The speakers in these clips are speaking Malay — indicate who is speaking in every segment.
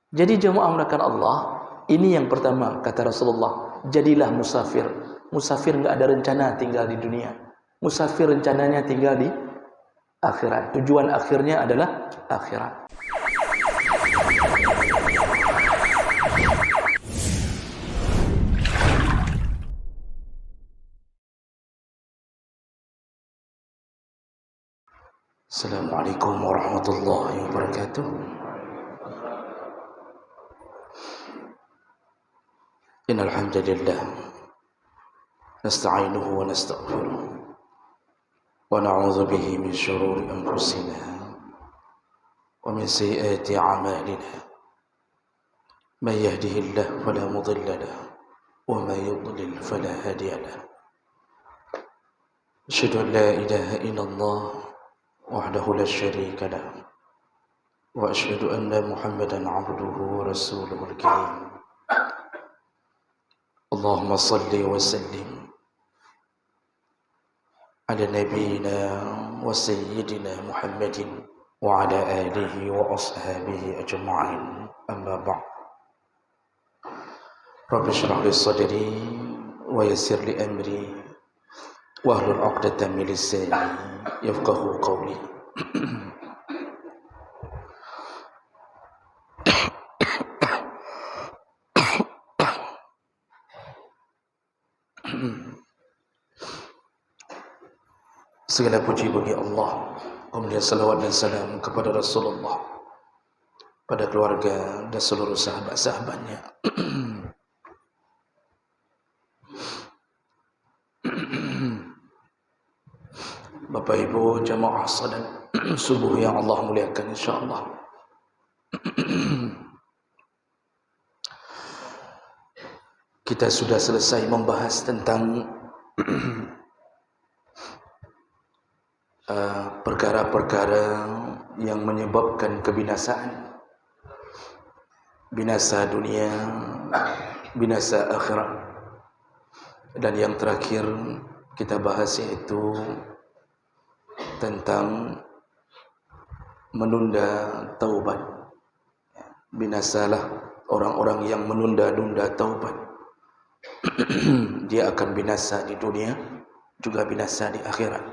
Speaker 1: Jadi jemaah melakukan Allah, ini yang pertama kata Rasulullah, jadilah musafir. Musafir enggak ada rencana tinggal di dunia. Musafir rencananya tinggal di akhirat. Tujuan akhirnya adalah akhirat. Assalamualaikum warahmatullahi wabarakatuh. Innal hamdalillah nasta'inuhu wa nastaghfiruh wa na'udzu bihi min shururi anfusina wa min sayyiati a'malina. Man yahdihillahu fala mudilla lahu wa man yudlil fala hadiya lahu. Asyhadu an la ilaha illallah wahdahu la syarika lahu wa asyhadu anna Muhammadan 'abduhu wa rasuluhul karim. Allahumma salli wa sallim ala nabiyyina wa sayyidina Muhammadin wa ala alihi wa ashabihi ajma'in. Amma ba'd. Rabbi shrah li sadri wa yassir li amri wahlul 'uqdatam min lisani yafqahu qawli. Segala puji bagi Allah, kemudian salawat dan salam kepada Rasulullah, pada keluarga dan seluruh sahabat-sahabatnya. Bapak Ibu jamaah salat subuh yang Allah muliakan insyaallah. Kita sudah selesai membahas tentang perkara-perkara yang menyebabkan kebinasaan, binasa dunia, binasa akhirat. Dan yang terakhir kita bahas yaitu tentang menunda taubat. Binasalah orang-orang yang menunda-nunda taubat. Dia akan binasa di dunia, juga binasa di akhirat.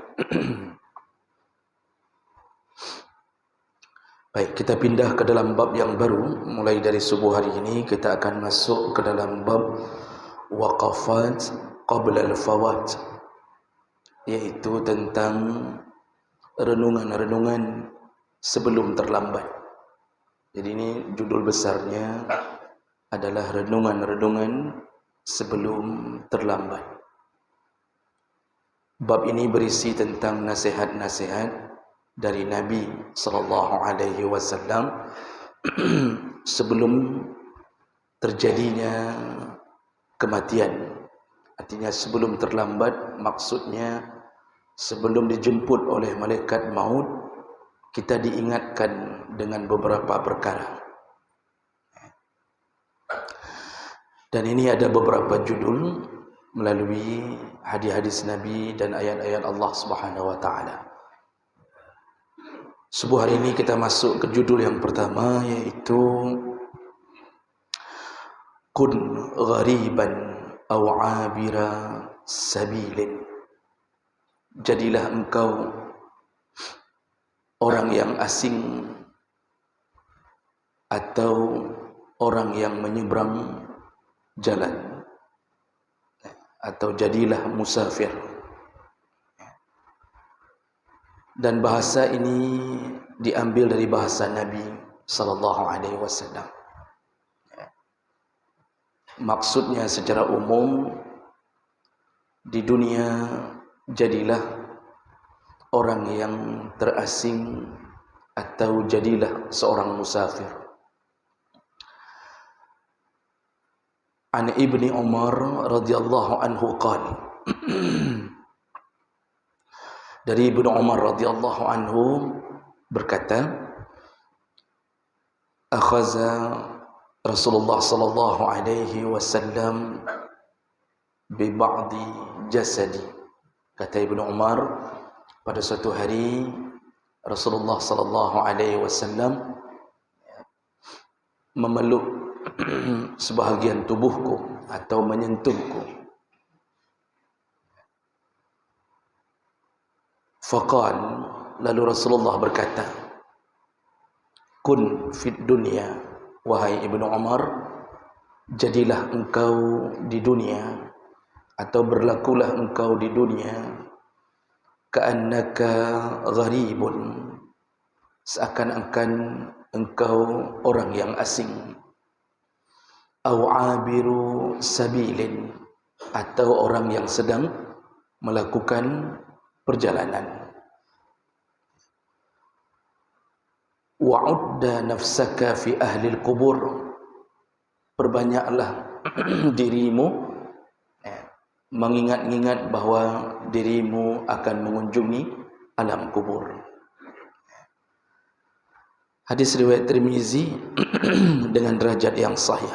Speaker 1: Baik, kita pindah ke dalam bab yang baru. Mulai dari subuh hari ini kita akan masuk ke dalam bab waqafat qabla al-fawat, yaitu tentang renungan-renungan sebelum terlambat. Jadi ini judul besarnya adalah renungan-renungan sebelum terlambat. Bab ini berisi tentang nasihat-nasihat dari Nabi sallallahu alaihi wasallam sebelum terjadinya kematian. Artinya sebelum terlambat, maksudnya sebelum dijemput oleh malaikat maut, kita diingatkan dengan beberapa perkara. Dan ini ada beberapa judul melalui hadis-hadis Nabi dan ayat-ayat Allah Subhanahu wa taala. Subuh hari ini kita masuk ke judul yang pertama, yaitu kun ghariban aw abira sabilin. Jadilah engkau orang yang asing atau orang yang menyeberang jalan, atau jadilah musafir. Dan bahasa ini diambil dari bahasa Nabi sallallahu alaihi wasallam. Maksudnya secara umum, di dunia jadilah orang yang terasing atau jadilah seorang musafir. An Ibni Umar radhiyallahu anhu qala, dari Ibnu Umar radhiyallahu anhu berkata, akhaza Rasulullah sallallahu alaihi wasallam bi ba'di jasadi. Kata Ibnu Umar, pada suatu hari Rasulullah sallallahu alaihi wasallam memeluk sebahagian tubuhku atau menyentuhku. Faqal, lalu Rasulullah berkata, kun fid dunya, wahai Ibnu Umar, jadilah engkau di dunia atau berlakulah engkau di dunia ka'annaka gharibun, seakan-akan engkau orang yang asing, au abiru sabilin, atau orang yang sedang melakukan perjalanan. Wa'udda nafsaka fi ahli al-qubur, perbanyaklah dirimu mengingat-ingat bahawa dirimu akan mengunjungi alam kubur. Hadis riwayat Tirmizi dengan derajat yang sahih.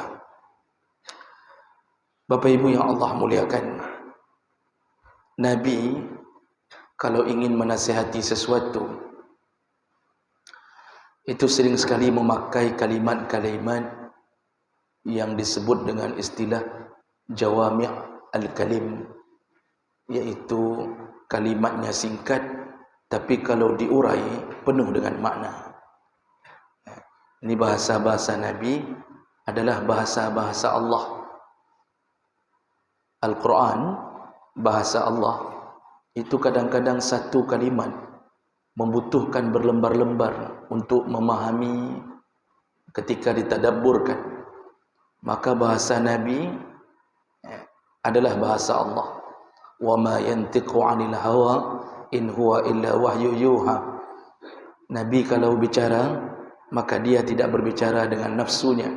Speaker 1: Bapak Ibu yang Allah muliakan, Nabi kalau ingin menasihati sesuatu, itu sering sekali memakai kalimat-kalimat yang disebut dengan istilah jawami' al-kalim, yaitu kalimatnya singkat tapi kalau diurai penuh dengan makna. Ini bahasa-bahasa Nabi adalah bahasa-bahasa Allah. Al-Quran, bahasa Allah, itu kadang-kadang satu kalimat membutuhkan berlembar-lembar untuk memahami ketika ditadabburkan. Maka bahasa Nabi adalah bahasa Allah. Wa ma yantiqu 'anil hawa in huwa illa wahyu yuha. Nabi kalau bicara, maka dia tidak berbicara dengan nafsunya,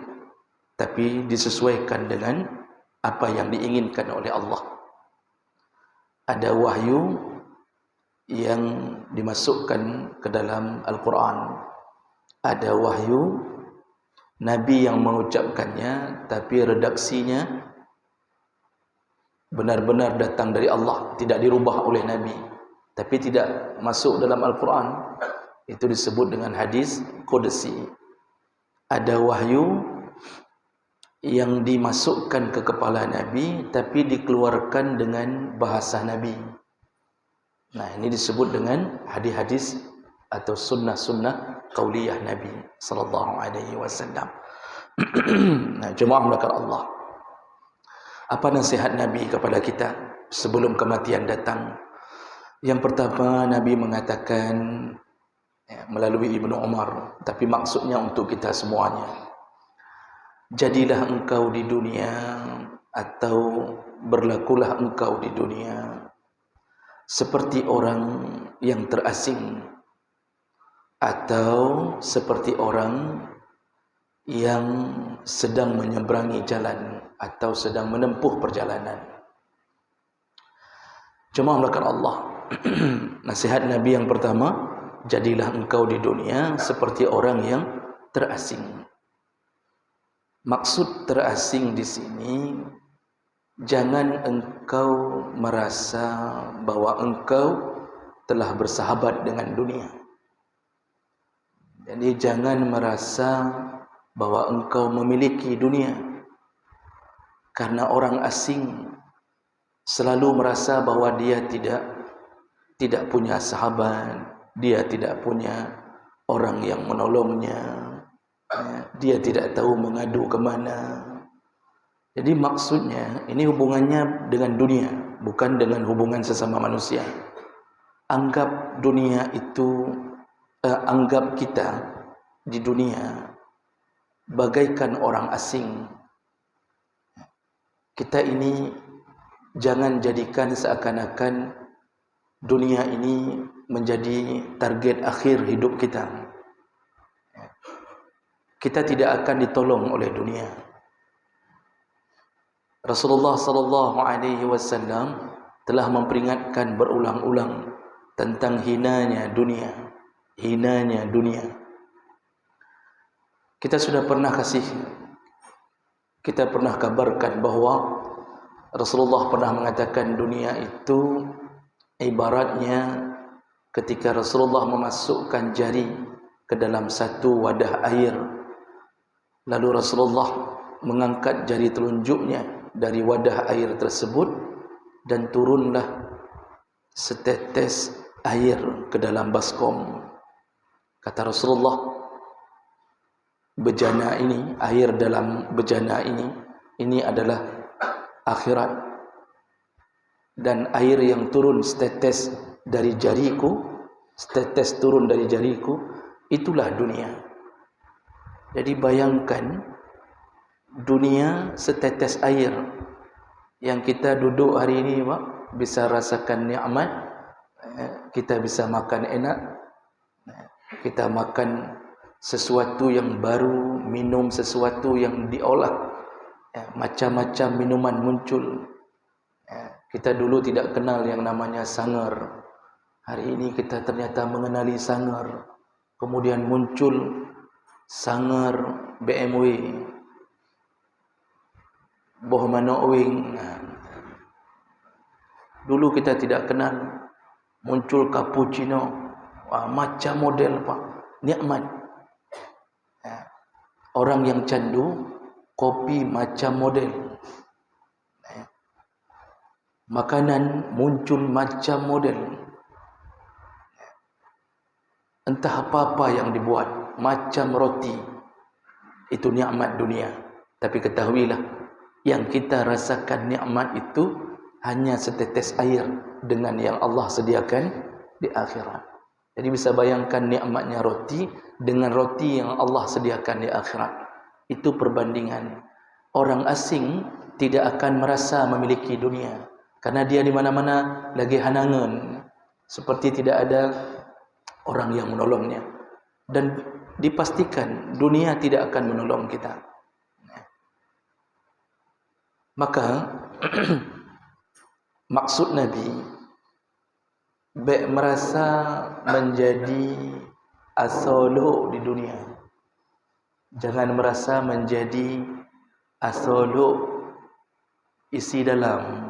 Speaker 1: tapi disesuaikan dengan apa yang diinginkan oleh Allah. Ada wahyu yang dimasukkan ke dalam Al-Quran, ada wahyu Nabi yang mengucapkannya, tapi redaksinya benar-benar datang dari Allah, tidak dirubah oleh Nabi, tapi tidak masuk dalam Al-Quran. Itu disebut dengan hadis qudsi. Ada wahyu yang dimasukkan ke kepala Nabi, tapi dikeluarkan dengan bahasa Nabi. Nah, ini disebut dengan hadis-hadis atau sunnah-sunnah qauliyah Nabi sallallahu alaihi wasallam. Nah, jemaah melakukan Allah, apa nasihat Nabi kepada kita sebelum kematian datang? Yang pertama, Nabi mengatakan melalui Ibnu Umar, tapi maksudnya untuk kita semuanya, jadilah engkau di dunia atau berlakulah engkau di dunia seperti orang yang terasing, atau seperti orang yang sedang menyeberangi jalan atau sedang menempuh perjalanan. Jemaah melakukan Allah, nasihat Nabi yang pertama, jadilah engkau di dunia seperti orang yang terasing. Maksud terasing di sini, jangan engkau merasa bahwa engkau telah bersahabat dengan dunia. Jadi jangan merasa bahwa engkau memiliki dunia. Karena orang asing selalu merasa bahwa dia tidak punya sahabat, dia tidak punya orang yang menolongnya, dia tidak tahu mengadu kemana. Jadi maksudnya ini hubungannya dengan dunia, bukan dengan hubungan sesama manusia. Anggap dunia itu, anggap kita di dunia bagaikan orang asing. Kita ini jangan jadikan seakan-akan dunia ini menjadi target akhir hidup kita. Kita tidak akan ditolong oleh dunia. Rasulullah sallallahu alaihi wasallam telah memperingatkan berulang-ulang tentang hinanya dunia, hinanya dunia. Kita pernah kabarkan bahwa Rasulullah pernah mengatakan dunia itu ibaratnya ketika Rasulullah memasukkan jari ke dalam satu wadah air, Lalu Rasulullah mengangkat jari telunjuknya dari wadah air tersebut dan turunlah setetes air ke dalam baskom. Kata Rasulullah, bejana ini, air dalam bejana ini adalah akhirat. Dan air yang turun setetes dari jariku, setetes turun dari jariku, itulah dunia. Jadi bayangkan dunia setetes air yang kita duduk hari ini, Pak, bisa rasakan nikmat, kita bisa makan enak, kita makan sesuatu yang baru, minum sesuatu yang diolah, macam-macam minuman muncul. Kita dulu tidak kenal yang namanya sangar, hari ini kita ternyata mengenali sangar. Kemudian muncul sangar BMW, boh manowing. Dulu kita tidak kenal, muncul cappuccino, macam model, Pak, nikmat. Orang yang candu kopi macam model, makanan muncul macam model, entah apa-apa yang dibuat macam roti. Itu nikmat dunia. Tapi ketahuilah, yang kita rasakan nikmat itu hanya setetes air dengan yang Allah sediakan di akhirat. Jadi bisa bayangkan nikmatnya roti dengan roti yang Allah sediakan di akhirat. Itu perbandingan. Orang asing tidak akan merasa memiliki dunia, karena dia di mana-mana lagi hanangan, seperti tidak ada orang yang menolongnya. Dan dipastikan dunia tidak akan menolong kita. Maka maksud Nabi merasa menjadi asolo di dunia. Jangan merasa menjadi asolo isi dalam.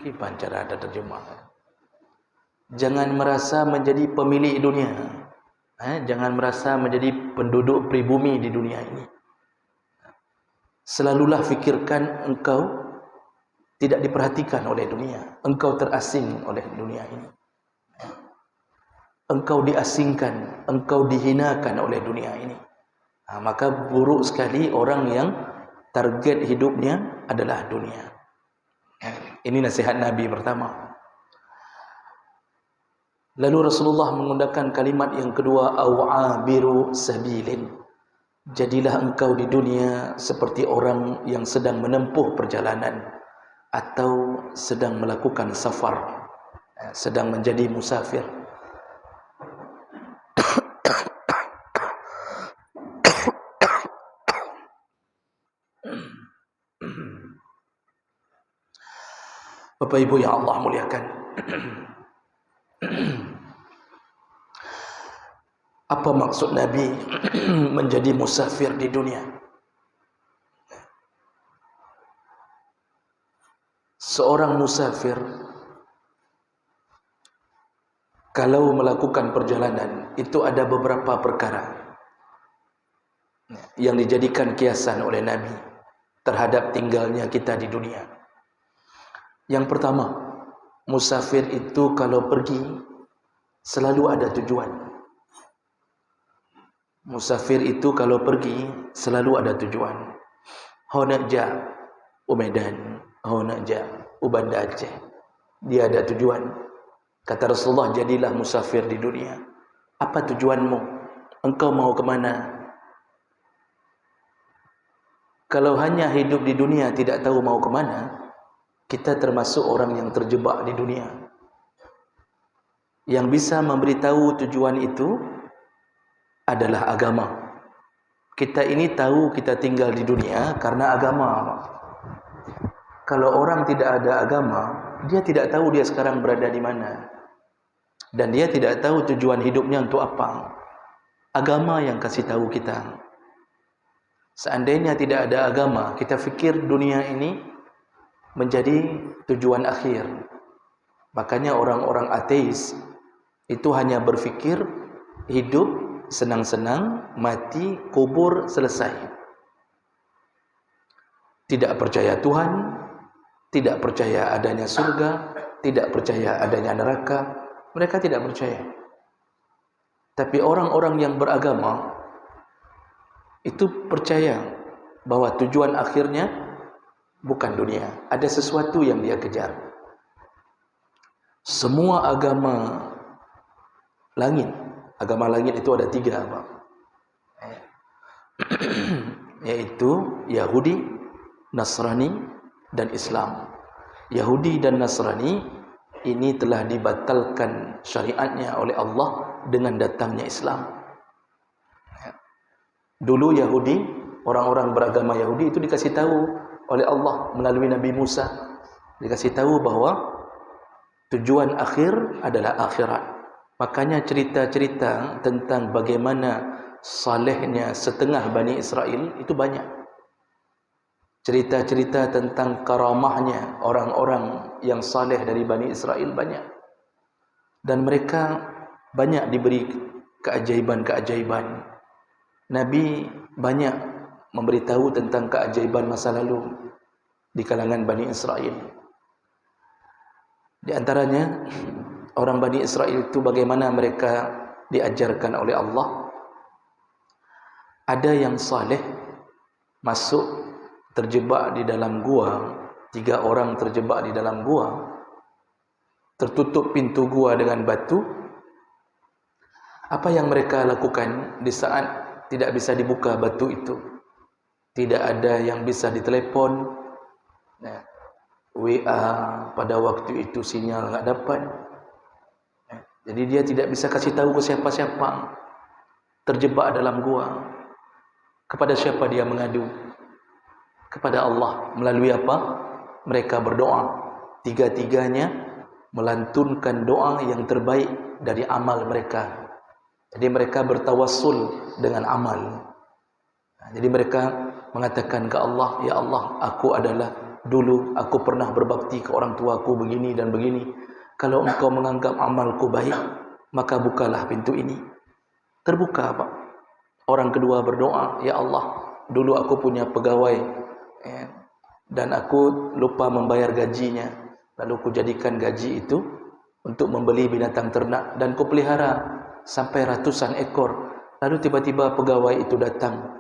Speaker 1: Gimana cara ada terjemah? Jangan merasa menjadi pemilik dunia. Jangan merasa menjadi penduduk pribumi di dunia ini. Selalulah fikirkan engkau tidak diperhatikan oleh dunia. Engkau terasing oleh dunia ini. Engkau diasingkan, engkau dihinakan oleh dunia ini. Maka buruk sekali orang yang target hidupnya adalah dunia. Ini nasihat Nabi pertama. Lalu Rasulullah menggunakan kalimat yang kedua, awabiru sabilin. Jadilah engkau di dunia seperti orang yang sedang menempuh perjalanan atau sedang melakukan safar, sedang menjadi musafir. Bapak Ibu yang Allah muliakan, apa maksud Nabi menjadi musafir di dunia? Seorang musafir kalau melakukan perjalanan itu ada beberapa perkara yang dijadikan kiasan oleh Nabi terhadap tinggalnya kita di dunia. Yang pertama, musafir itu kalau pergi selalu ada tujuan. Musafir itu kalau pergi selalu ada tujuan. Honakja Medan, honakja Banda Aceh. Dia ada tujuan. Kata Rasulullah, jadilah musafir di dunia. Apa tujuanmu? Engkau mau ke mana? Kalau hanya hidup di dunia tidak tahu mau ke mana, kita termasuk orang yang terjebak di dunia. Yang bisa memberitahu tujuan itu adalah agama. Kita ini tahu kita tinggal di dunia karena agama. Kalau orang tidak ada agama, dia tidak tahu dia sekarang berada di mana. Dan dia tidak tahu tujuan hidupnya untuk apa. Agama yang kasih tahu kita. Seandainya tidak ada agama, kita fikir dunia ini menjadi tujuan akhir. Makanya orang-orang ateis itu hanya berfikir hidup senang-senang, mati, kubur, selesai. tidak percaya Tuhan, tidak percaya adanya surga, tidak percaya adanya neraka. Mereka tidak percaya. Tapi orang-orang yang beragama itu percaya bahwa tujuan akhirnya bukan dunia, ada sesuatu yang dia kejar. Semua agama langit itu ada 3 apa? Yaitu Yahudi, Nasrani, dan Islam. Yahudi dan Nasrani ini telah dibatalkan syariatnya oleh Allah dengan datangnya Islam. Dulu Yahudi, orang-orang beragama Yahudi itu dikasih tahu oleh Allah melalui Nabi Musa, dikasih tahu bahwa tujuan akhir adalah akhirat. Makanya cerita-cerita tentang bagaimana salehnya setengah Bani Israel itu banyak. Cerita-cerita tentang karamahnya orang-orang yang saleh dari Bani Israel banyak. Dan mereka banyak diberi keajaiban-keajaiban. Nabi banyak memberitahu tentang keajaiban masa lalu di kalangan Bani Israel. Di antaranya orang Bani Israel itu bagaimana mereka diajarkan oleh Allah. Ada yang saleh masuk terjebak di dalam gua, 3 orang terjebak di dalam gua, tertutup pintu gua dengan batu. Apa yang mereka lakukan di saat tidak bisa dibuka batu itu? Tidak ada yang bisa ditelepon, WA pada waktu itu sinyal enggak dapat. Jadi dia tidak bisa kasih tahu ke siapa-siapa. Terjebak dalam gua. Kepada siapa dia mengadu? Kepada Allah. Melalui apa? Mereka berdoa. 3-tiganya melantunkan doa yang terbaik dari amal mereka. Jadi mereka bertawassul dengan amal. Jadi mereka mengatakan ke Allah, ya Allah, dulu aku pernah berbakti ke orang tuaku begini dan begini. Kalau engkau menganggap amalku baik, maka bukalah pintu ini. Terbuka, Pak. Orang kedua berdoa, ya Allah, dulu aku punya pegawai dan aku lupa membayar gajinya. Lalu ku jadikan gaji itu untuk membeli binatang ternak dan ku pelihara sampai ratusan ekor. Lalu tiba-tiba pegawai itu datang.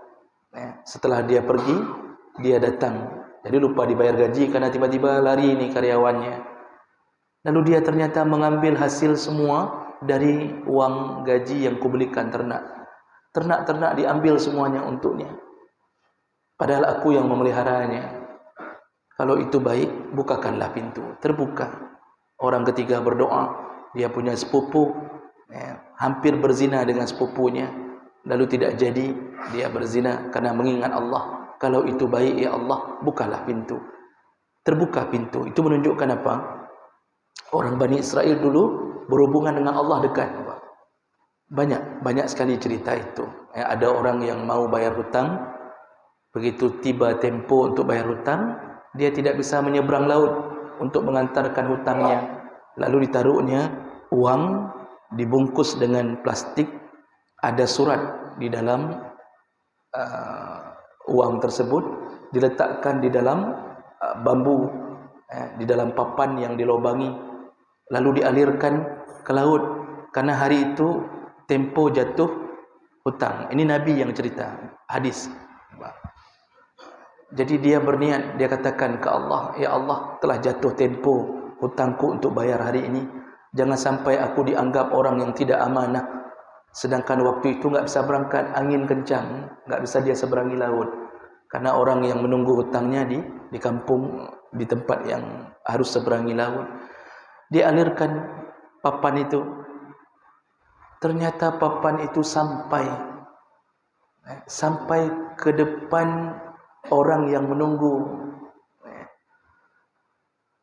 Speaker 1: Setelah dia pergi, dia datang. Jadi lupa dibayar gaji karena tiba-tiba lari ini karyawannya. Lalu dia ternyata mengambil hasil semua dari uang gaji yang kubelikan ternak. Ternak-ternak diambil semuanya untuknya. Padahal aku yang memeliharanya. Kalau itu baik, bukakanlah pintu. Terbuka. Orang ketiga berdoa. Dia punya sepupu. Hampir berzina dengan sepupunya. Lalu tidak jadi. Dia berzina karena mengingat Allah. Kalau itu baik, ya Allah, bukalah pintu. Terbuka pintu. Itu menunjukkan apa? Orang Bani Israel dulu berhubungan dengan Allah dekat. Banyak sekali cerita itu. Ada orang yang mau bayar hutang. Begitu tiba tempo untuk bayar hutang, dia tidak bisa menyeberang laut untuk mengantarkan hutangnya. Lalu ditaruhnya uang dibungkus dengan plastik. Ada surat di dalam uang tersebut, diletakkan di dalam bambu, di dalam papan yang dilobangi, lalu dialirkan ke laut. Karena hari itu tempo jatuh hutang. Ini Nabi yang cerita, hadis. Jadi dia berniat, dia katakan ke Allah, ya Allah, telah jatuh tempo hutangku untuk bayar hari ini. Jangan sampai aku dianggap orang yang tidak amanah. Sedangkan waktu itu enggak bisa berangkat, angin kencang, enggak bisa dia seberangi laut. Karena orang yang menunggu hutangnya di kampung, di tempat yang harus seberangi laut. Dia alirkan papan itu. Ternyata papan itu sampai ke depan orang yang menunggu.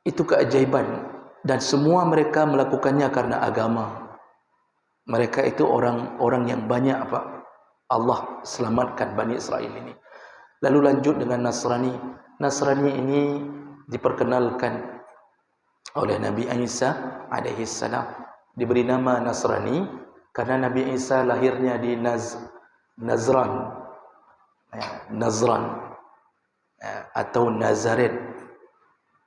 Speaker 1: Itu keajaiban. Dan semua mereka melakukannya karena agama. Mereka itu orang-orang yang banyak, Pak. Allah selamatkan Bani Israel ini. Lalu lanjut dengan Nasrani. Nasrani ini diperkenalkan oleh Nabi Isa alaihi salam. Diberi nama Nasrani karena Nabi Isa lahirnya di Nazran. atau Nazaret.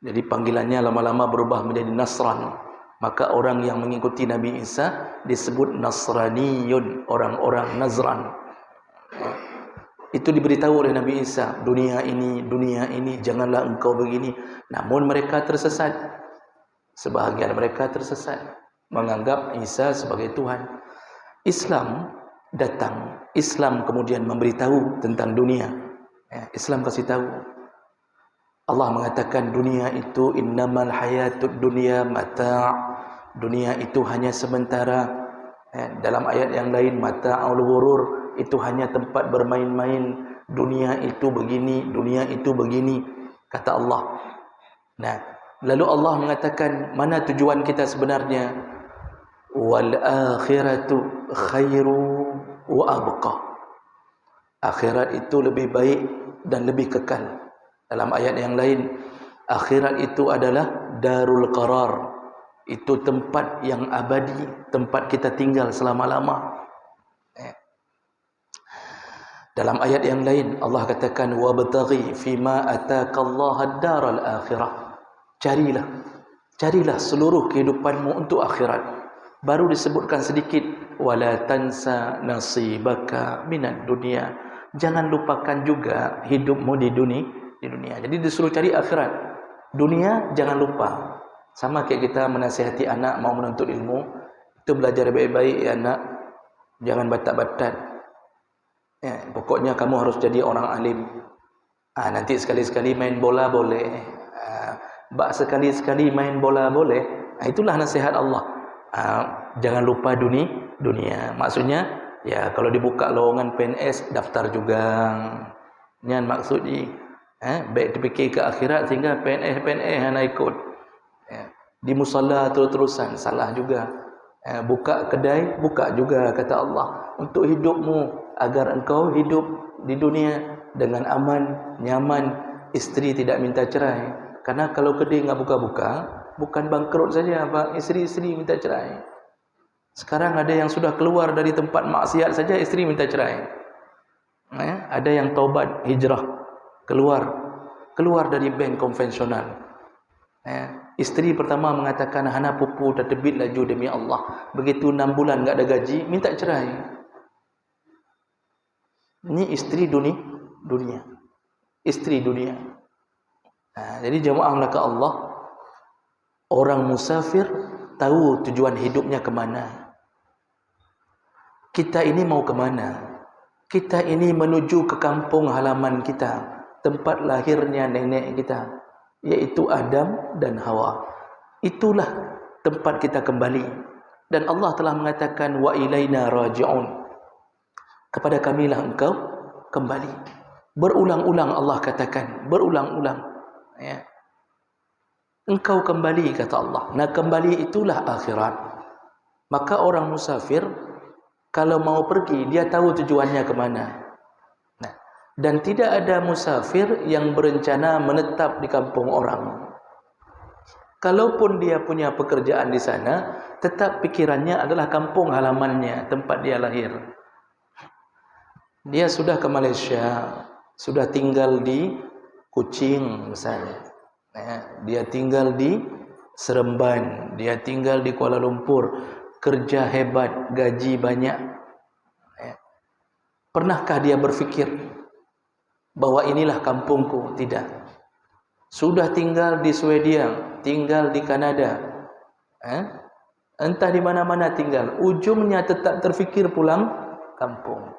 Speaker 1: Jadi panggilannya lama-lama berubah menjadi Nasran. Maka orang yang mengikuti Nabi Isa disebut Nasraniyun, orang-orang Nazran. Itu diberitahu oleh Nabi Isa, dunia ini, janganlah engkau begini. Namun mereka tersesat. Sebahagian mereka tersesat, menganggap Isa sebagai Tuhan. Islam datang. Islam kemudian memberitahu tentang dunia. Islam kasih tahu. Allah mengatakan dunia itu innamal hayatud dunya mata'. Dunia itu hanya sementara. Dalam ayat yang lain mata'ul ghurur, itu hanya tempat bermain-main. Dunia itu begini, dunia itu begini, kata Allah. Nah, lalu Allah mengatakan mana tujuan kita sebenarnya? Wal akhiratu khairu wa abqa. Akhirat itu lebih baik dan lebih kekal. Dalam ayat yang lain, akhirat itu adalah darul qarar. Itu tempat yang abadi, tempat kita tinggal selama-lama. Dalam ayat yang lain Allah katakan wabtaghi fima ataqallaha ad-daral akhirah. Carilah seluruh kehidupanmu untuk akhirat. Baru disebutkan sedikit wala tansa nasibaka minad dunya. Jangan lupakan juga hidupmu di dunia. Jadi disuruh cari akhirat. Dunia jangan lupa. Sama kayak kita menasihati anak mau menuntut ilmu, itu belajar baik-baik ya anak. Jangan batat-batat. Pokoknya kamu harus jadi orang alim. Nanti sekali-sekali main bola boleh. Sekali-sekali main bola boleh. Itulah nasihat Allah. Jangan lupa dunia. Maksudnya ya kalau dibuka lowongan PNS daftar juga. Ini maksudnya. Baik terfikir ke akhirat sehingga PNS nak ikut. Di musalla terus-terusan salah juga. Buka kedai, buka juga kata Allah untuk hidupmu agar engkau hidup di dunia dengan aman, nyaman, isteri tidak minta cerai. Karena kalau kedai enggak buka-buka, bukan bangkrut saja, Pak, isteri minta cerai. Sekarang ada yang sudah keluar dari tempat maksiat saja isteri minta cerai. Ada yang taubat, hijrah, keluar dari bank konvensional. Isteri pertama mengatakan hana pupu terbit laju demi Allah. Begitu 6 bulan enggak ada gaji, minta cerai. Ini isteri dunia. Isteri dunia. Jadi jemaah melakukan Allah, orang musafir tahu tujuan hidupnya kemana. Kita ini mau kemana? Kita ini menuju ke kampung halaman kita, tempat lahirnya nenek kita, yaitu Adam dan Hawa. Itulah tempat kita kembali. Dan Allah telah mengatakan wa ilaina raji'un. Kepada kamilah engkau kembali. Berulang-ulang Allah katakan, berulang-ulang. Engkau kembali kata Allah. Nah, kembali itulah akhirat. Maka orang musafir kalau mau pergi dia tahu tujuannya kemana. Dan tidak ada musafir yang berencana menetap di kampung orang. Kalaupun dia punya pekerjaan di sana, tetap pikirannya adalah kampung halamannya, tempat dia lahir. Dia sudah ke Malaysia, sudah tinggal di Kuching misalnya. Dia tinggal di Seremban, dia tinggal di Kuala Lumpur, kerja hebat, gaji banyak. Pernahkah dia berfikir bahwa inilah kampungku? Tidak. Sudah tinggal di Swedia, tinggal di Kanada, entah di mana-mana tinggal, ujungnya tetap terfikir pulang kampung.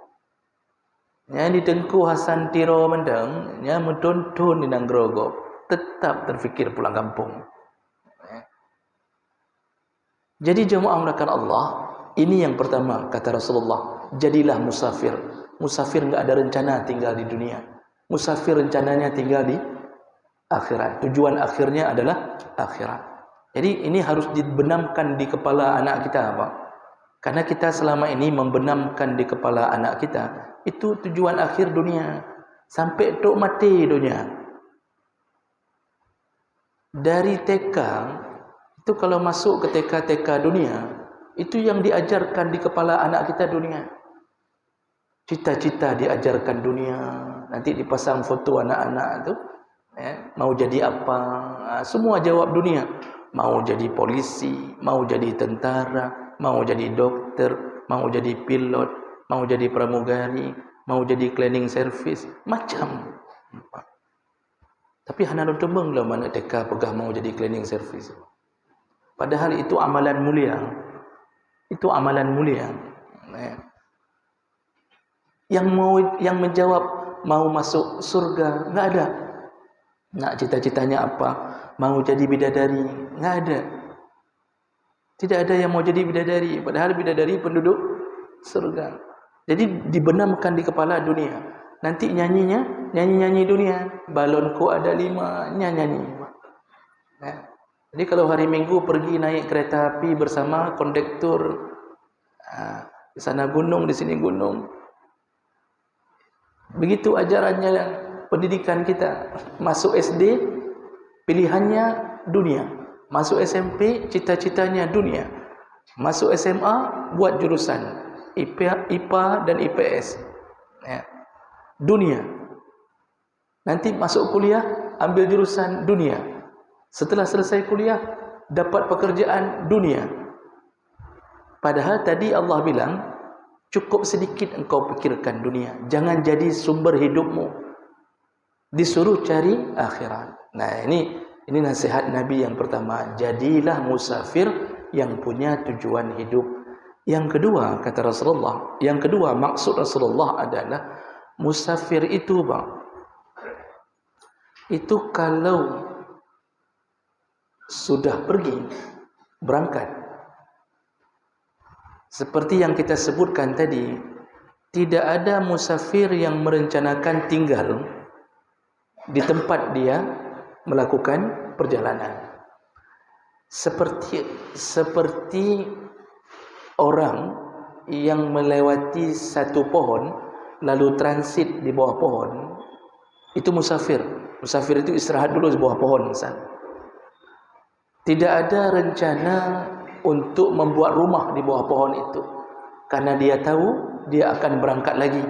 Speaker 1: Di Tengku Hasan Tiro Mendang, mentontun di Nanggrogo, tetap terfikir pulang kampung. Jadi jemaah melakukan Allah, ini yang pertama kata Rasulullah, jadilah musafir. Musafir enggak ada rencana tinggal di dunia. Musafir rencananya tinggal di akhirat. Tujuan akhirnya adalah akhirat. Jadi ini harus dibenamkan di kepala anak kita, Pak. Karena kita selama ini membenamkan di kepala anak kita, itu tujuan akhir dunia. Sampai tok mati dunia. Dari TK, itu kalau masuk ke TK dunia, itu yang diajarkan di kepala anak kita dunia. Cita-cita diajarkan dunia. Nanti dipasang foto anak-anak itu Mau jadi apa? Semua jawab dunia. Mau jadi polisi, mau jadi tentara, mau jadi dokter, mau jadi pilot, mau jadi pramugari, mau jadi cleaning service, macam. Tapi hana tumbang lah mana teka pegah mau jadi cleaning service. Padahal itu amalan mulia. Itu amalan mulia. Yang menjawab mau masuk surga enggak ada. Nak cita-citanya apa? Mau jadi bidadari? Enggak ada. Tidak ada yang mau jadi bidadari, padahal bidadari penduduk surga. Jadi dibenamkan di kepala dunia. Nanti nyanyinya, nyanyi-nyanyi dunia. Balonku ada 5, nyanyi. Jadi kalau hari Minggu pergi naik kereta api bersama kondektur, di sana gunung, di sini gunung. Begitu ajarannya pendidikan kita. Masuk SD, pilihannya dunia. Masuk SMP, cita-citanya dunia. Masuk SMA, buat jurusan IPA dan IPS. Dunia. Nanti masuk kuliah, ambil jurusan dunia. Setelah selesai kuliah, dapat pekerjaan dunia. Padahal tadi Allah bilang, cukup sedikit engkau pikirkan dunia. Jangan jadi sumber hidupmu. Disuruh cari akhirat. Nah, ini nasihat Nabi yang pertama. Jadilah musafir yang punya tujuan hidup. Yang kedua, kata Rasulullah. Yang kedua, maksud Rasulullah adalah musafir itu, bang, itu kalau sudah pergi, berangkat, seperti yang kita sebutkan tadi, tidak ada musafir yang merencanakan tinggal di tempat dia melakukan perjalanan. Seperti orang yang melewati satu pohon lalu transit di bawah pohon, itu musafir. Musafir itu istirahat dulu di bawah pohon, misal. Tidak ada rencana untuk membuat rumah di bawah pohon itu, karena dia tahu dia akan berangkat lagi.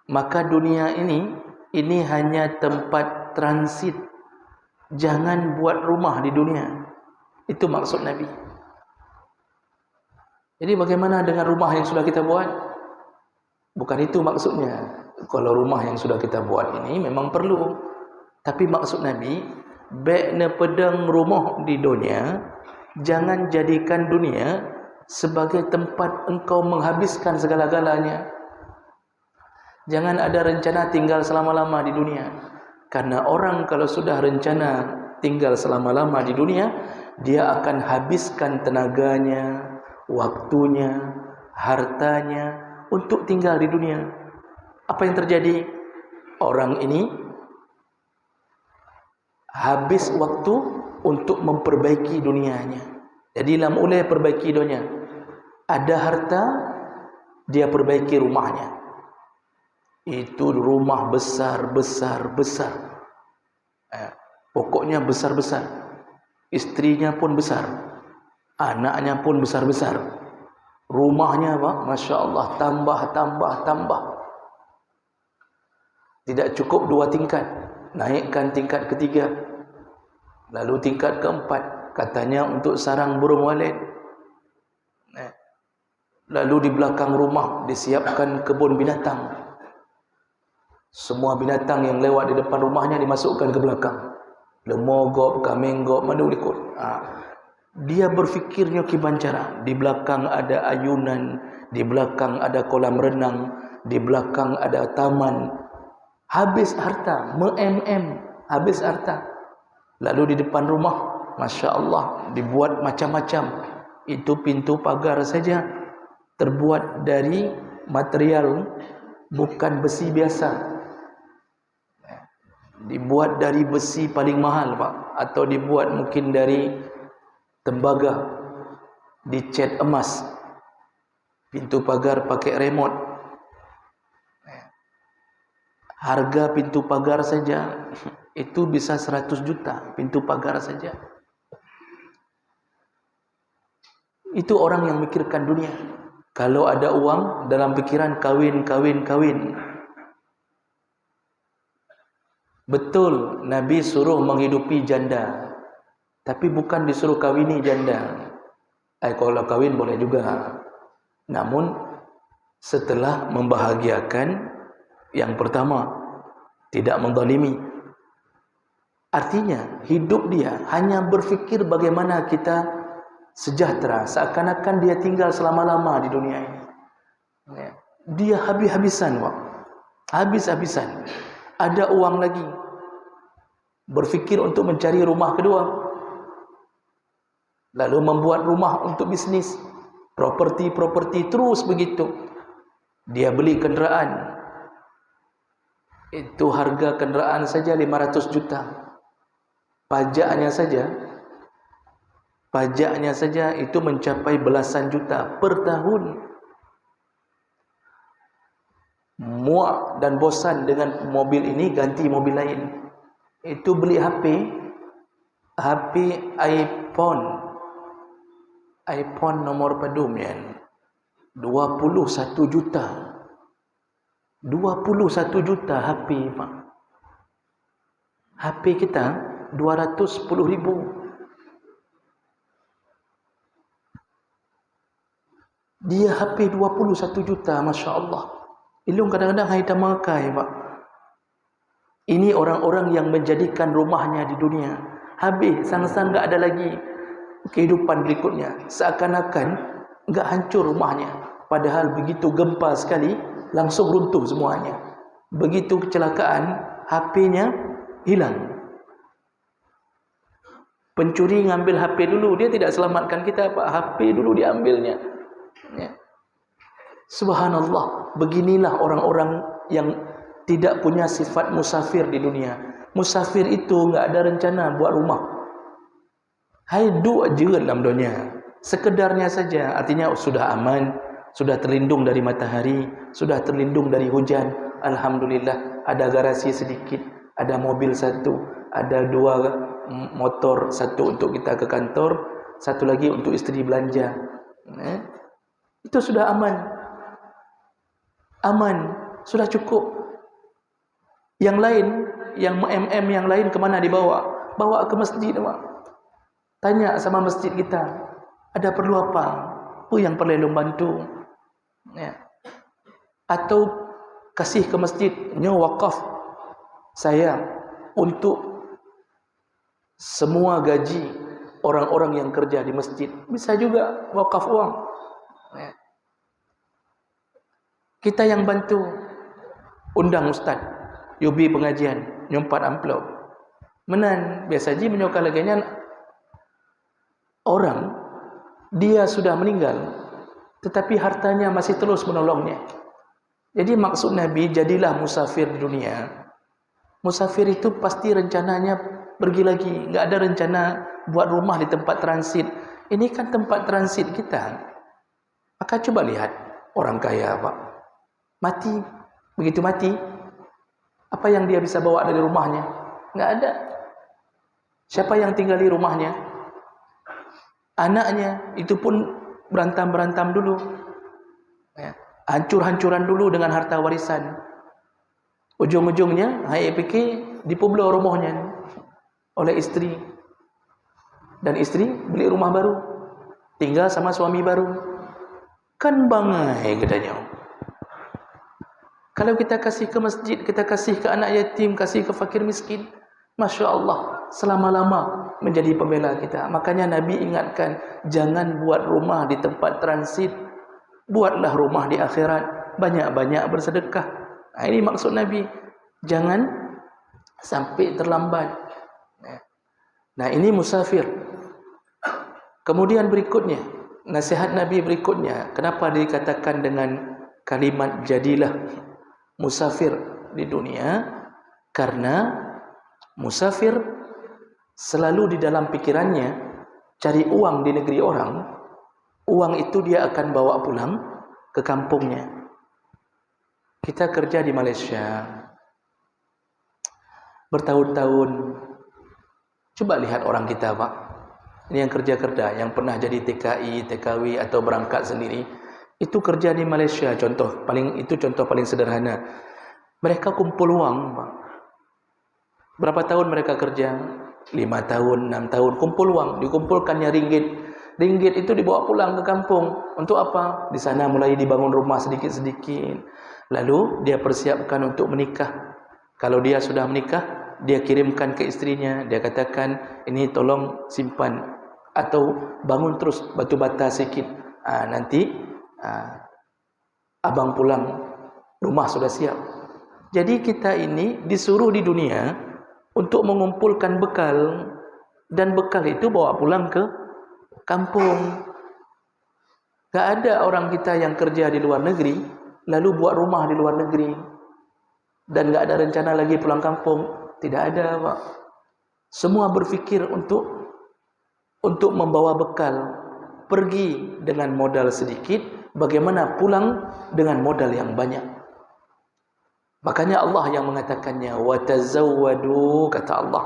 Speaker 1: Maka dunia ini hanya tempat transit. Jangan buat rumah di dunia. Itu maksud Nabi. Jadi bagaimana dengan rumah yang sudah kita buat? Bukan itu maksudnya. Kalau rumah yang sudah kita buat ini memang perlu. Tapi maksud Nabi, baiknya pedang rumah di dunia, jangan jadikan dunia sebagai tempat engkau menghabiskan segala-galanya. Jangan ada rencana tinggal selama-lama di dunia. Karena orang kalau sudah rencana tinggal selama-lama di dunia, dia akan habiskan tenaganya, waktunya, hartanya untuk tinggal di dunia. Apa yang terjadi? Orang ini habis waktu untuk memperbaiki dunianya. Jadi dalam mulai perbaiki dunia, ada harta, dia perbaiki rumahnya. Itu rumah besar. Pokoknya besar. Istrinya pun besar, anaknya pun besar. Rumahnya, Pak, Masya Allah, tambah. Tidak cukup 2 tingkat, naikkan tingkat ketiga, lalu tingkat keempat, katanya untuk sarang burung walet. Lalu di belakang rumah disiapkan kebun binatang. Semua binatang yang lewat di depan rumahnya dimasukkan ke belakang. Lemogop, kamenggop, mana boleh ikut. Dia berfikirnya kibancara. Di belakang ada ayunan, di belakang ada kolam renang, di belakang ada taman. Habis harta, habis harta. Lalu di depan rumah, Masya Allah, dibuat macam-macam. Itu pintu pagar saja terbuat dari material bukan besi biasa. Dibuat dari besi paling mahal, Pak, atau dibuat mungkin dari tembaga, dicat emas. Pintu pagar pakai remote. Harga pintu pagar saja itu bisa 100 juta, pintu pagar saja. Itu orang yang mikirkan dunia. Kalau ada uang, dalam pikiran kawin. Betul, Nabi suruh menghidupi janda, tapi bukan disuruh kawini janda. Kalau kawin boleh juga, namun setelah membahagiakan yang pertama, tidak menzalimi. Artinya hidup dia hanya berfikir bagaimana kita sejahtera, seakan-akan dia tinggal selama-lama di dunia ini. Dia habis-habisan, habis-habisan. Ada uang lagi, berfikir untuk mencari rumah kedua, lalu membuat rumah untuk bisnis, properti terus begitu. Dia beli kenderaan, itu harga kenderaan saja 500 juta. Pajaknya saja itu mencapai belasan juta per tahun. Muak dan bosan dengan mobil ini, ganti mobil lain. Itu beli HP iPhone nomor padumnya 21 juta. 21 juta HP, Pak. HP kita 210,000. Dia HP 21 juta, Masya Allah. Ilung kadang-kadang hai tamakai, Pak. Ini orang-orang yang menjadikan rumahnya di dunia. Habis, sang-sang enggak ada lagi kehidupan berikutnya. Seakan-akan enggak hancur rumahnya. Padahal begitu gempa sekali, langsung runtuh semuanya. Begitu kecelakaan, HP-nya hilang. Pencuri ngambil HP dulu, dia tidak selamatkan kita, Pak. HP dulu diambilnya. Ya. Subhanallah, beginilah orang-orang yang tidak punya sifat musafir di dunia. Musafir itu enggak ada rencana buat rumah. Hidup aja dalam dunia, sekedarnya saja. Artinya sudah aman, sudah terlindung dari matahari, sudah terlindung dari hujan. Alhamdulillah, ada garasi sedikit, ada mobil satu, ada 2 motor, satu untuk kita ke kantor, satu lagi untuk isteri belanja. Itu sudah aman, sudah cukup. Yang lain, yang yang lain kemana dibawa? Bawa ke masjid, Pak. Tanya sama masjid kita, ada perlu apa? Yang perlu bantu. Ya. Atau kasih ke masjid, wakaf saya untuk semua gaji orang-orang yang kerja di masjid. Bisa juga wakaf uang. Ya. Kita yang bantu, undang ustaz, yubi pengajian, nyumpat amplop. Menan, biasa je menyokal laganya orang, dia sudah meninggal, tetapi hartanya masih terus menolongnya. Jadi maksud Nabi, jadilah musafir di dunia. Musafir itu pasti rencananya pergi lagi, enggak ada rencana buat rumah di tempat transit. Ini kan tempat transit kita. Maka coba lihat orang kaya, Pak. Mati, begitu mati, apa yang dia bisa bawa dari rumahnya? Enggak ada. Siapa yang tinggal di rumahnya? Anaknya, itu pun berantam-berantam dulu. Ya. Hancur-hancuran dulu dengan harta warisan. Ujung-ujungnya, fikir dipublo rumahnya oleh istri. Dan istri beli rumah baru, tinggal sama suami baru. Kan bangai katanya. Kalau kita kasih ke masjid, kita kasih ke anak yatim, kasih ke fakir miskin, Masya Allah, selama-lama menjadi pembela kita. Makanya Nabi ingatkan, jangan buat rumah di tempat transit, buatlah rumah di akhirat, banyak-banyak bersedekah. Nah, ini maksud Nabi, jangan sampai terlambat. Nah, ini musafir. Kemudian berikutnya, nasihat Nabi berikutnya, kenapa dikatakan dengan kalimat jadilah musafir di dunia? Karena musafir selalu di dalam pikirannya cari uang di negeri orang. Uang itu dia akan bawa pulang ke kampungnya. Kita kerja di Malaysia bertahun-tahun. Coba lihat orang kita, Pak. Ini yang kerja-kerja, yang pernah jadi TKI, TKW atau berangkat sendiri. Itu kerja di Malaysia, contoh paling sederhana. Mereka kumpul uang, Pak. Berapa tahun mereka kerja? 5 tahun, 6 tahun, kumpul uang, dikumpulkannya ringgit. Ringgit itu dibawa pulang ke kampung. Untuk apa? Di sana mulai dibangun rumah sedikit-sedikit. Lalu dia persiapkan untuk menikah. Kalau dia sudah menikah, dia kirimkan ke istrinya. Dia katakan, ini tolong simpan atau bangun terus batu bata sikit. Nanti abang pulang, rumah sudah siap. Jadi kita ini disuruh di dunia untuk mengumpulkan bekal, dan bekal itu bawa pulang ke kampung. Tak ada orang kita yang kerja di luar negeri lalu buat rumah di luar negeri dan tak ada rencana lagi pulang kampung. Tidak ada, Pak. Semua berfikir untuk membawa bekal, pergi dengan modal sedikit, bagaimana pulang dengan modal yang banyak. Makanya Allah yang mengatakannya, wa tazawwadu, kata Allah,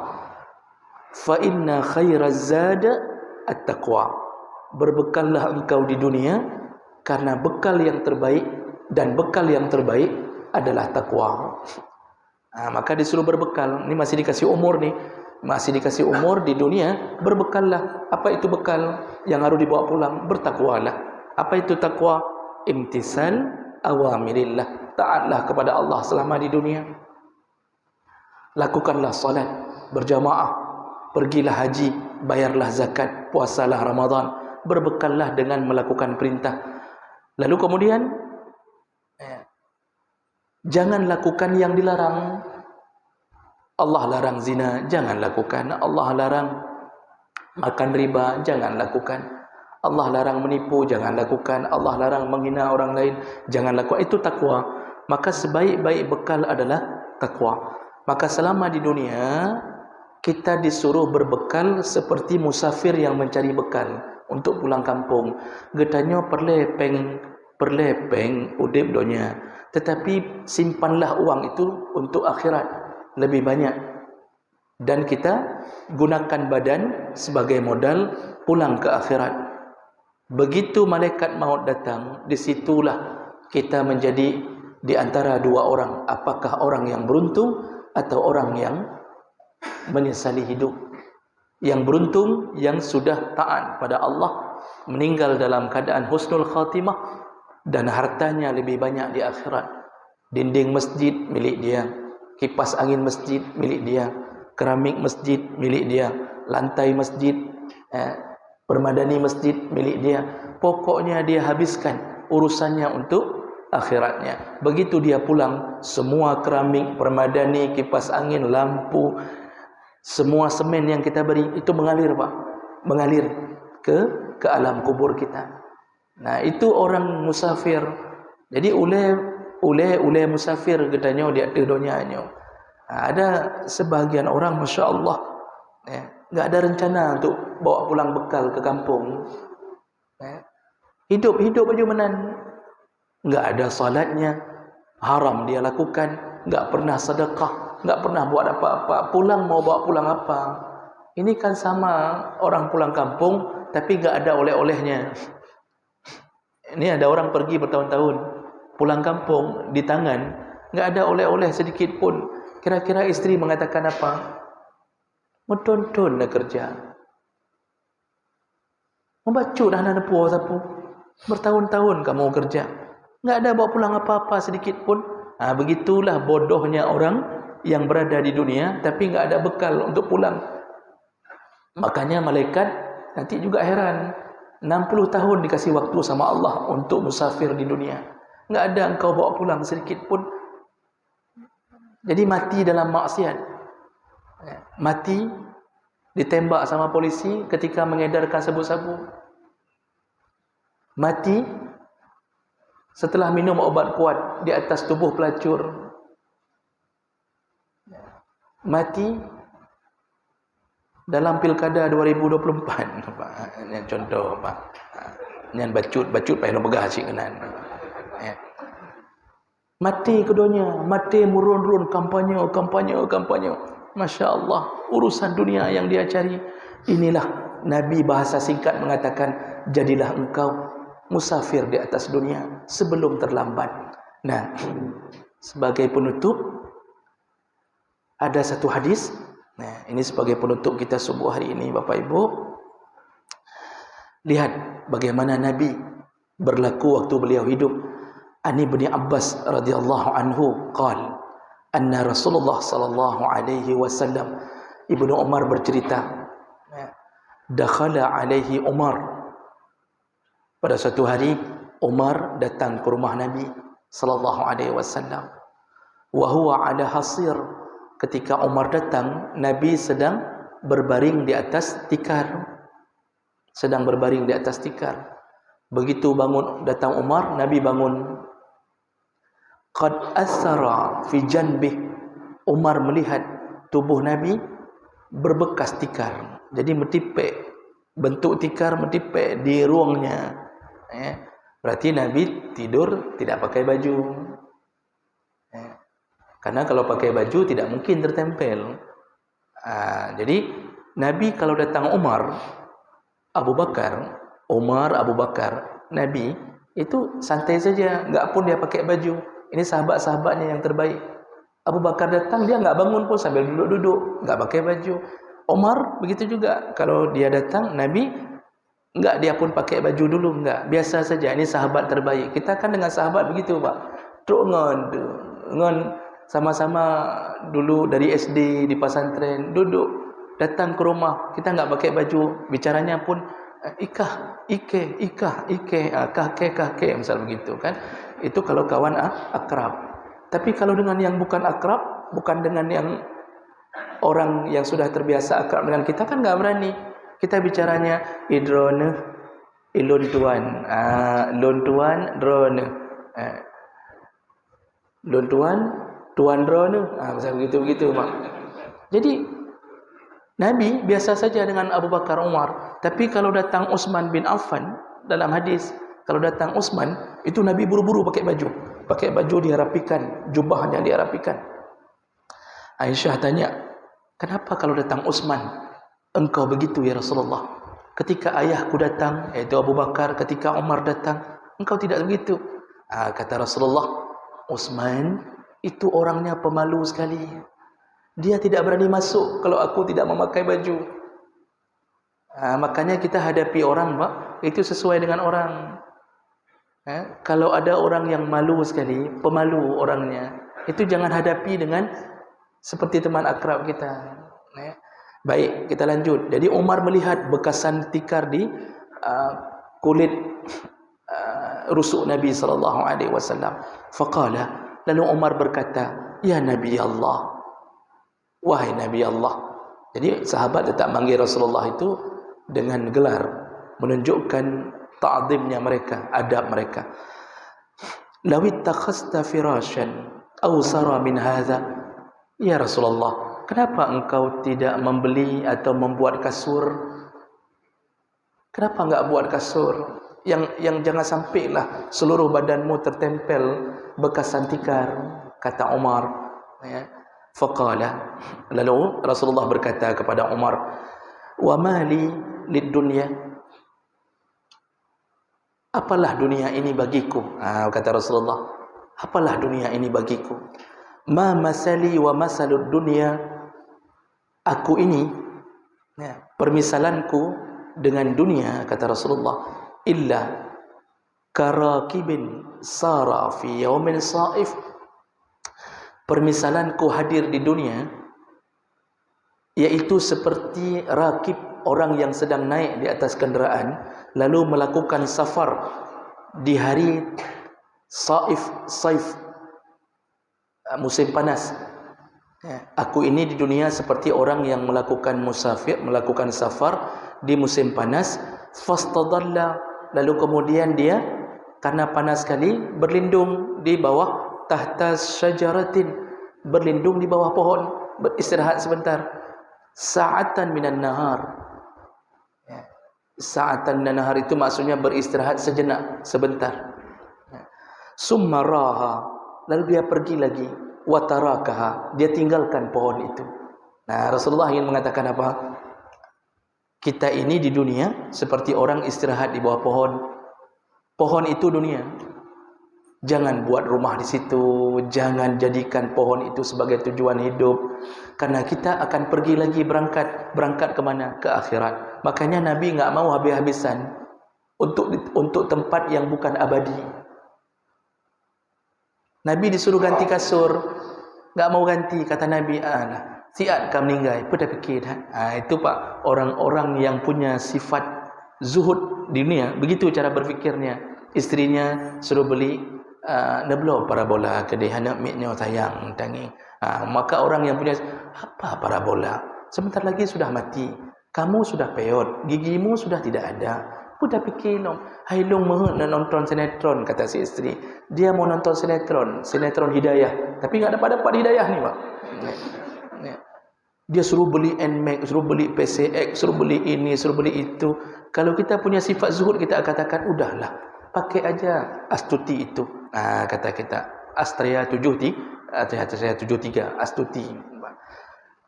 Speaker 1: fa inna khairaz zada at-taqwa. Berbekallah engkau di dunia karena bekal yang terbaik, dan bekal yang terbaik adalah takwa. Maka disuruh berbekal. Ini masih dikasih umur nih, masih dikasih umur di dunia, berbekallah. Apa itu bekal yang harus dibawa pulang? Bertakwalah. Apa itu takwa? Imtisal awamirillah, taatlah kepada Allah selama di dunia. Lakukanlah salat berjamaah, pergilah haji, bayarlah zakat, puasalah Ramadan, berbekallah dengan melakukan perintah. Lalu kemudian jangan lakukan yang dilarang. Allah larang zina, jangan lakukan. Allah larang makan riba, jangan lakukan. Allah larang menipu, jangan lakukan. Allah larang menghina orang lain, jangan lakukan. Itu takwa. Maka sebaik-baik bekal adalah takwa. Maka selama di dunia kita disuruh berbekal seperti musafir yang mencari bekal untuk pulang kampung. Getanyo perlepeng udip donya, tetapi simpanlah uang itu untuk akhirat lebih banyak, dan kita gunakan badan sebagai modal pulang ke akhirat. Begitu malaikat maut datang, disitulah kita menjadi di antara dua orang, apakah orang yang beruntung atau orang yang menyesali hidup. Yang beruntung yang sudah taat pada Allah, meninggal dalam keadaan husnul khatimah, dan hartanya lebih banyak di akhirat. Dinding masjid milik dia, kipas angin masjid milik dia, keramik masjid milik dia, lantai masjid, permadani masjid milik dia. Pokoknya dia habiskan urusannya untuk akhiratnya. Begitu dia pulang, semua keramik, permadani, kipas angin, lampu, semua semen yang kita beri itu mengalir, Pak, mengalir ke alam kubur kita. Nah, itu orang musafir. Jadi ule musafir gedanya dia tedonyanyo. Ada sebahagian orang, Masya Allah, enggak ada rencana untuk bawa pulang bekal ke kampung. Hidup aja menan. Enggak ada salatnya, haram dia lakukan, enggak pernah sedekah, enggak pernah buat apa-apa. Pulang mau bawa pulang apa? Ini kan sama orang pulang kampung tapi enggak ada oleh-olehnya. Ini ada orang pergi bertahun-tahun, pulang kampung di tangan enggak ada oleh-oleh sedikit pun. Kira-kira istri mengatakan apa? Mentonton dah kerja. Membacu dah nak puas sapu. Bertahun-tahun kamu kerja, enggak ada bawa pulang apa-apa sedikit pun. Begitulah bodohnya orang yang berada di dunia tapi enggak ada bekal untuk pulang. Makanya malaikat nanti juga heran. 60 tahun dikasih waktu sama Allah untuk musafir di dunia, enggak ada engkau bawa pulang sedikit pun. Jadi mati dalam maksiat, mati ditembak sama polisi ketika mengedarkan sabu-sabu, mati setelah minum obat kuat di atas tubuh pelacur, mati dalam pilkada 2024. Ini contoh, Pak. Ini bacut payah begah cik kenan. Mati keduanya, mati murun-run, kampanye. Masya Allah, urusan dunia yang dia cari. Inilah Nabi bahasa singkat mengatakan, jadilah engkau musafir di atas dunia sebelum terlambat. Nah, sebagai penutup, ada satu hadis Nah, ini sebagai penutup kita subuh hari ini, Bapak Ibu. Lihat bagaimana Nabi berlaku waktu beliau hidup. Ani bin Abbas radhiyallahu anhu qala anna Rasulullah sallallahu alaihi wasallam, Ibnu Umar bercerita, dakhala alaihi Umar, pada suatu hari Umar datang ke rumah Nabi sallallahu alaihi wasallam, wa huwa ala hasir. Ketika Umar datang, Nabi sedang berbaring di atas tikar. Begitu datang Umar, Nabi bangun. Qad asara fi janbih. Umar melihat tubuh Nabi berbekas tikar. Jadi metipek, bentuk tikar metipek di ruangnya. Berarti Nabi tidur tidak pakai baju. Karena kalau pakai baju tidak mungkin tertempel. Jadi Nabi kalau datang Umar, Abu Bakar, Nabi itu santai saja, enggak pun dia pakai baju. Ini sahabat-sahabatnya yang terbaik. Abu Bakar datang, dia enggak bangun pun sambil duduk-duduk, enggak pakai baju. Umar begitu juga, kalau dia datang, Nabi enggak dia pun pakai baju dulu, enggak, biasa saja. Ini sahabat terbaik. Kita kan dengan sahabat begitu, Pak. Truk ngon sama-sama dulu dari SD di pesantren, duduk, datang ke rumah, kita enggak pakai baju, bicaranya pun ike, kake, misal begitu kan. Itu kalau kawan akrab. Tapi kalau dengan yang bukan akrab, bukan dengan yang orang yang sudah terbiasa akrab dengan kita, kan enggak berani. Kita bicaranya idrone, ilun tuan, lun tuan, drone, lun tuan drone, misal begitu mak. Jadi Nabi biasa saja dengan Abu Bakar, Umar. Tapi kalau datang Utsman bin Affan, dalam hadis, kalau datang Utsman, itu Nabi buru-buru pakai baju dia rapikan, jubahnya dia rapikan. Aisyah tanya, kenapa kalau datang Utsman engkau begitu ya Rasulullah? Ketika ayahku datang, yaitu Abu Bakar, ketika Umar datang, engkau tidak begitu. Kata Rasulullah, Utsman itu orangnya pemalu sekali. Dia tidak berani masuk kalau aku tidak memakai baju. Makanya kita hadapi orang, Pak, itu sesuai dengan orang. Kalau ada orang yang malu sekali, pemalu orangnya, itu jangan hadapi dengan seperti teman akrab kita. Baik, kita lanjut. Jadi Umar melihat bekasan tikar di kulit rusuk Nabi sallallahu alaihi wasallam. Faqala, lalu Umar berkata, "Ya Nabi Allah." Wahai Nabi Allah. Jadi sahabat tetap manggil Rasulullah itu dengan gelar, menunjukkan ta'zimnya mereka, adab mereka. "Law ittakhasta firasyan aw sara min hadha." Ya Rasulullah, kenapa engkau tidak membeli atau membuat kasur? Kenapa enggak buat kasur yang jangan sampailah seluruh badanmu tertempel bekasan tikar, kata Umar. Faqala, lalu Rasulullah berkata kepada Umar, "Wa mali lid-dunya?" Apalah dunia ini bagiku? Kata Rasulullah, apalah dunia ini bagiku? Ma masali wa masalud dunya. Aku ini, permisalanku dengan dunia, kata Rasulullah, illa karakibin sara fi yaumin saif. Permisalanku hadir di dunia yaitu seperti rakib, orang yang sedang naik di atas kenderaan lalu melakukan safar di hari saif, musim panas. Aku ini di dunia seperti orang yang melakukan safar di musim panas. Fastadalla, lalu kemudian dia karena panas sekali berlindung di bawah tahta syajaratin, berlindung di bawah pohon, beristirahat sebentar. Sa'atan minan nahar. Sa'atan minan nahar itu maksudnya beristirahat sejenak, sebentar. Summa raha, lalu dia pergi lagi. Wa tarakaha, dia tinggalkan pohon itu. Rasulullah ingin mengatakan apa? Kita ini di dunia seperti orang istirahat di bawah pohon. Pohon itu dunia. Jangan buat rumah di situ, jangan jadikan pohon itu sebagai tujuan hidup, karena kita akan pergi lagi berangkat ke mana? Ke akhirat. Makanya Nabi enggak mau habis-habisan untuk tempat yang bukan abadi. Nabi disuruh ganti kasur, enggak mau ganti, kata Nabi, siat kau meninggal. Apa dah fikir itu Pak, orang-orang yang punya sifat zuhud di dunia, begitu cara berfikirnya. Istrinya suruh beli neblo parabola ke dia nak miknya sayang tangi. Maka orang yang punya apa parabola, sebentar lagi sudah mati, kamu sudah peot, gigimu sudah tidak ada. Udah fikir hai long nak nonton sinetron, kata si isteri. Dia mau nonton sinetron hidayah, tapi enggak dapat hidayah ni Pak. Dia suruh beli NMAX, suruh beli PCX, suruh beli ini, suruh beli itu. Kalau kita punya sifat zuhud, kita katakan udahlah, pakai aja Astuti itu. Kata kita Astrea 73 Astuti.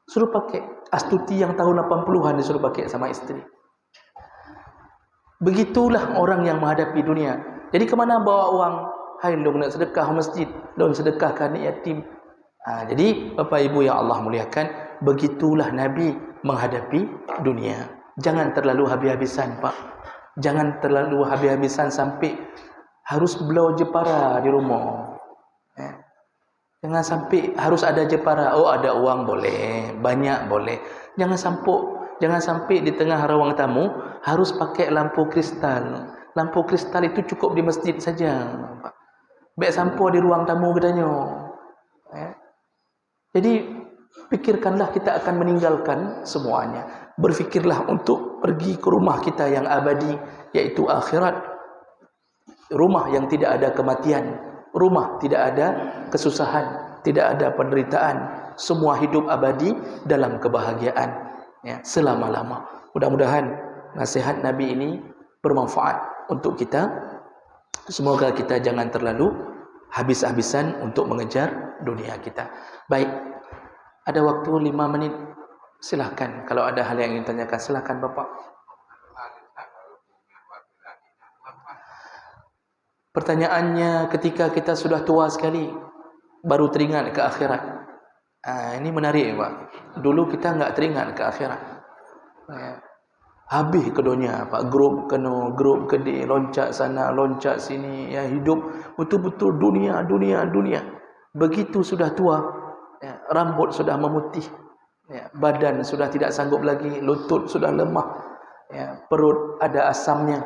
Speaker 1: Suruh pakai Astuti yang tahun 80-an, disuruh pakai sama istri. Begitulah orang yang menghadapi dunia. Jadi kemana bawa uang? Hai long nak sedekah masjid, long sedekahkan yatim. Jadi Bapak Ibu yang Allah muliakan, begitulah Nabi menghadapi dunia. Jangan terlalu habis-habisan Pak. Jangan terlalu habis-habisan sampai harus belau jepara di rumah. Jangan sampai harus ada jepara. Oh, ada uang boleh, banyak boleh. Jangan sampai di tengah ruang tamu harus pakai lampu kristal. Lampu kristal itu cukup di masjid saja. Baik sampo di ruang tamu katanya. Jadi pikirkanlah kita akan meninggalkan semuanya. Berfikirlah untuk pergi ke rumah kita yang abadi, yaitu akhirat. Rumah yang tidak ada kematian, rumah tidak ada kesusahan, tidak ada penderitaan, semua hidup abadi dalam kebahagiaan selama-lama. Mudah-mudahan nasihat Nabi ini bermanfaat untuk kita. Semoga kita jangan terlalu habis-habisan untuk mengejar dunia kita. Baik, ada waktu 5 menit. Silahkan, kalau ada hal yang ingin tanyakan, silahkan Bapak. Pertanyaannya, ketika kita sudah tua sekali, baru teringat ke akhirat. Ini menarik Pak. Dulu kita enggak teringat ke akhirat. Habis ke dunia Pak. Grup ke di, loncat sana, loncat sini. Hidup betul-betul dunia. Begitu sudah tua, rambut sudah memutih, badan sudah tidak sanggup lagi, lutut sudah lemah, perut ada asamnya,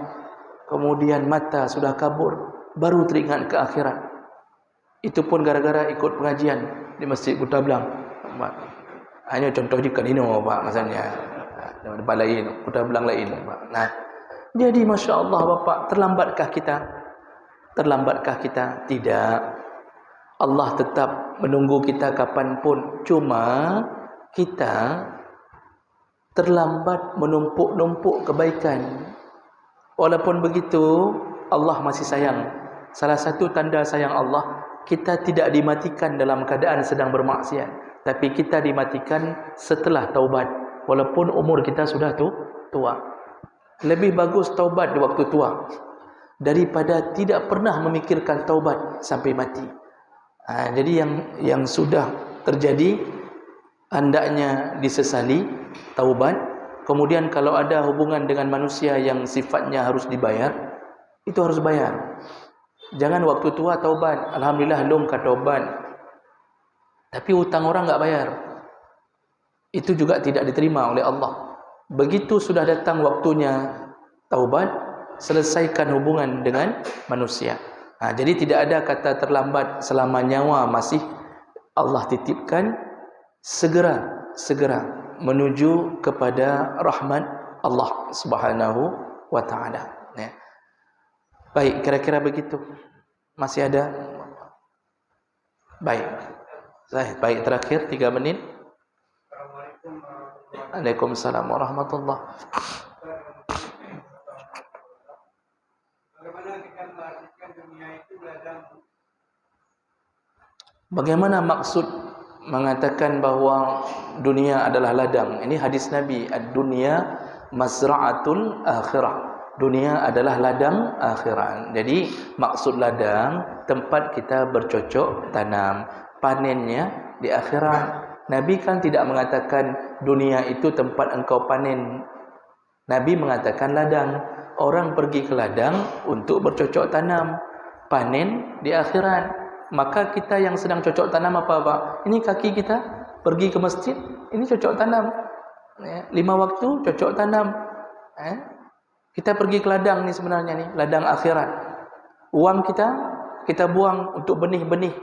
Speaker 1: kemudian mata sudah kabur, baru teringat ke akhirat. Itu pun gara-gara ikut pengajian di Masjid Kota Belang. Hanya contoh di Kanino Pak, maksudnya tempat lain, Kota Belang lain Pak. Jadi Masya Allah Bapak, terlambatkah kita? Tidak. Allah tetap menunggu kita kapanpun. Cuma kita terlambat menumpuk-numpuk kebaikan. Walaupun begitu, Allah masih sayang. Salah satu tanda sayang Allah, kita tidak dimatikan dalam keadaan sedang bermaksiat, tapi kita dimatikan setelah taubat, walaupun umur kita sudah tua. Lebih bagus taubat di waktu tua daripada tidak pernah memikirkan taubat sampai mati. Jadi yang sudah terjadi hendaknya disesali, taubat. Kemudian kalau ada hubungan dengan manusia yang sifatnya harus dibayar, itu harus bayar. Jangan waktu tua taubat, alhamdulillah long ka taubat, tapi hutang orang enggak bayar. Itu juga tidak diterima oleh Allah. Begitu sudah datang waktunya taubat, selesaikan hubungan dengan manusia. Jadi tidak ada kata terlambat selama nyawa masih Allah titipkan. Segera menuju kepada rahmat Allah Subhanahu wa taala. Baik, kira-kira begitu. Masih ada? Baik. Baik, terakhir 3 menit. Waalaikumsalam warahmatullahi wabarakatuh. Bagaimana maksud mengatakan bahawa dunia adalah ladang? Ini hadis Nabi, ad-dunya mazra'atul akhirah. Dunia adalah ladang akhirat. Jadi maksud ladang tempat kita bercocok tanam, panennya di akhirat. Nabi kan tidak mengatakan dunia itu tempat engkau panen. Nabi mengatakan ladang. Orang pergi ke ladang untuk bercocok tanam, panen di akhirat. Maka kita yang sedang cocok tanam apa? Ini kaki kita pergi ke masjid, ini cocok tanam. 5 waktu cocok tanam. Kita pergi ke ladang ni sebenarnya ni, ladang akhirat. Uang kita buang untuk benih-benih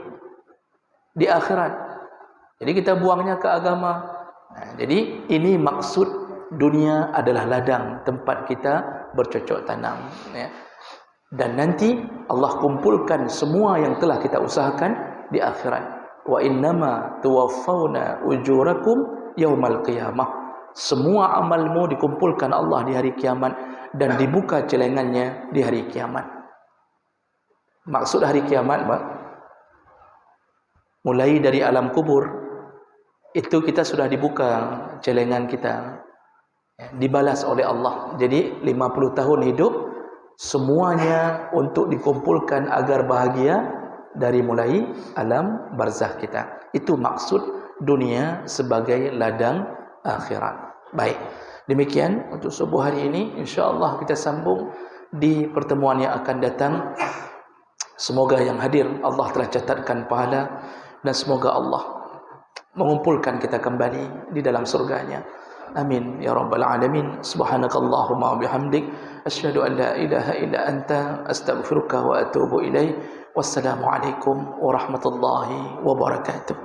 Speaker 1: di akhirat. Jadi kita buangnya ke agama. Jadi ini maksud dunia adalah ladang tempat kita bercocok tanam. Dan nanti Allah kumpulkan semua yang telah kita usahakan di akhirat. Wa innama tuwaffawna ujurakum yaumal qiyamah. Semua amalmu dikumpulkan Allah di hari kiamat dan dibuka celengannya di hari kiamat. Maksud hari kiamat, mulai dari alam kubur, itu kita sudah dibuka celengan kita, dibalas oleh Allah. Jadi 50 tahun hidup semuanya untuk dikumpulkan agar bahagia dari mulai alam barzakh kita. Itu maksud dunia sebagai ladang akhirat. Baik, demikian untuk subuh hari ini. InsyaAllah kita sambung di pertemuan yang akan datang. Semoga yang hadir Allah telah catatkan pahala, dan semoga Allah mengumpulkan kita kembali di dalam surganya. Amin ya rabbal alamin. Subhanakallahumma wa bihamdik, asyhadu an la ilaha illa anta, astaghfiruka wa atubu ilaik. Wassalamu alaikum warahmatullahi wabarakatuh.